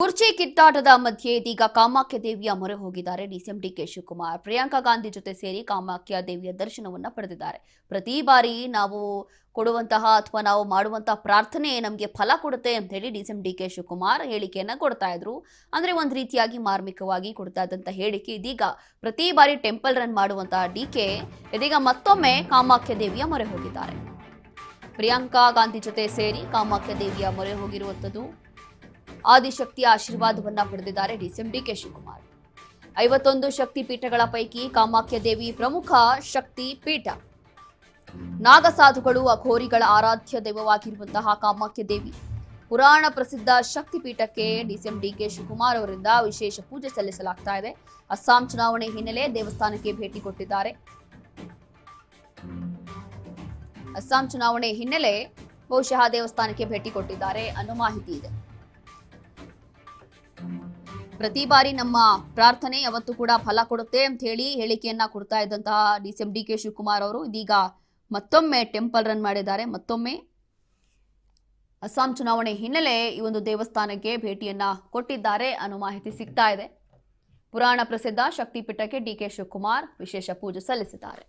ಕುರ್ಚಿ ಕಿತ್ತಾಟದ ಮಧ್ಯೆ ಇದೀಗ ಕಾಮಾಖ್ಯ ದೇವಿಯ ಮೊರೆ ಹೋಗಿದ್ದಾರೆ ಡಿಸಿಎಂ ಡಿಕೆ ಶಿವಕುಮಾರ್. ಪ್ರಿಯಾಂಕಾ ಗಾಂಧಿ ಜೊತೆ ಸೇರಿ ಕಾಮಾಖ್ಯ ದೇವಿಯ ದರ್ಶನವನ್ನ ಪಡೆದಿದ್ದಾರೆ. ಪ್ರತಿ ಬಾರಿ ನಾವು ಕೊಡುವಂತಹ ಅಥವಾ ನಾವು ಮಾಡುವಂತಹ ಪ್ರಾರ್ಥನೆ ನಮಗೆ ಫಲ ಕೊಡುತ್ತೆ ಅಂತ ಹೇಳಿ ಡಿಸಿಎಂ ಡಿಕೆ ಶಿವಕುಮಾರ್ ಹೇಳಿಕೆಯನ್ನ ಕೊಡ್ತಾ ಇದ್ರು. ಅಂದ್ರೆ ಒಂದು ರೀತಿಯಾಗಿ ಮಾರ್ಮಿಕವಾಗಿ ಕೊಡ್ತಾ ಇದ್ದಂತ ಹೇಳಿಕೆ ಇದೀಗ ಪ್ರತಿ ಬಾರಿ ಟೆಂಪಲ್ ರನ್ ಮಾಡುವಂತಹ ಡಿಕೆ ಇದೀಗ ಮತ್ತೊಮ್ಮೆ ಕಾಮಾಖ್ಯ ದೇವಿಯ ಮೊರೆ ಹೋಗಿದ್ದಾರೆ. ಪ್ರಿಯಾಂಕಾ ಗಾಂಧಿ ಜೊತೆ ಸೇರಿ ಕಾಮಾಖ್ಯ ದೇವಿಯ ಮೊರೆ ಹೋಗಿರುವಂತದ್ದು. ಆದಿಶಕ್ತಿಯ ಆಶೀರ್ವಾದವನ್ನ ಪಡೆದಿದ್ದಾರೆ ಡಿಸಿಎಂ ಡಿಕೆ ಶಿವಕುಮಾರ್. 51 ಶಕ್ತಿ ಪೀಠಗಳ ಪೈಕಿ ಕಾಮಾಖ್ಯ ದೇವಿ ಪ್ರಮುಖ ಶಕ್ತಿ ಪೀಠ. ನಾಗಸಾಧುಗಳು ಅಘೋರಿಗಳ ಆರಾಧ್ಯ ದೈವವಾಗಿರುವಂತಹ ಕಾಮಾಖ್ಯ ದೇವಿ ಪುರಾಣ ಪ್ರಸಿದ್ಧ ಶಕ್ತಿ ಪೀಠಕ್ಕೆ ಡಿಸಿಎಂ ಡಿಕೆ ಶಿವಕುಮಾರ್ ಅವರಿಂದ ವಿಶೇಷ ಪೂಜೆ ಸಲ್ಲಿಸಲಾಗ್ತಾ ಇದೆ. ಅಸ್ಸಾಂ ಚುನಾವಣೆ ಹಿನ್ನೆಲೆ ದೇವಸ್ಥಾನಕ್ಕೆ ಭೇಟಿ ಕೊಟ್ಟಿದ್ದಾರೆ. ಅಸ್ಸಾಂ ಚುನಾವಣೆ ಹಿನ್ನೆಲೆ ಬಹುಶಃ ದೇವಸ್ಥಾನಕ್ಕೆ ಭೇಟಿ ಕೊಟ್ಟಿದ್ದಾರೆ ಅನ್ನೋ ಮಾಹಿತಿ ಇದೆ. ಪ್ರತಿ ಬಾರಿ ನಮ್ಮ ಪ್ರಾರ್ಥನೆ ಯಾವತ್ತೂ ಕೂಡ ಫಲ ಕೊಡುತ್ತೆ ಅಂತ ಹೇಳಿ ಹೇಳಿಕೆಯನ್ನ ಕೊಡ್ತಾ ಇದ್ದಂತಹ ಡಿಸಿಎಂ ಡಿಕೆ ಶಿವಕುಮಾರ್ ಅವರು ಇದೀಗ ಮತ್ತೊಮ್ಮೆ ಟೆಂಪಲ್ ರನ್ ಮಾಡಿದ್ದಾರೆ. ಮತ್ತೊಮ್ಮೆ ಅಸ್ಸಾಂ ಚುನಾವಣೆ ಹಿನ್ನೆಲೆ ಈ ಒಂದು ದೇವಸ್ಥಾನಕ್ಕೆ ಭೇಟಿಯನ್ನ ಕೊಟ್ಟಿದ್ದಾರೆ ಅನ್ನೋ ಮಾಹಿತಿ ಸಿಗ್ತಾ ಇದೆ. ಪುರಾಣ ಪ್ರಸಿದ್ಧ ಶಕ್ತಿಪೀಠಕ್ಕೆ ಡಿಕೆ ಶಿವಕುಮಾರ್ ವಿಶೇಷ ಪೂಜೆ ಸಲ್ಲಿಸಿದ್ದಾರೆ.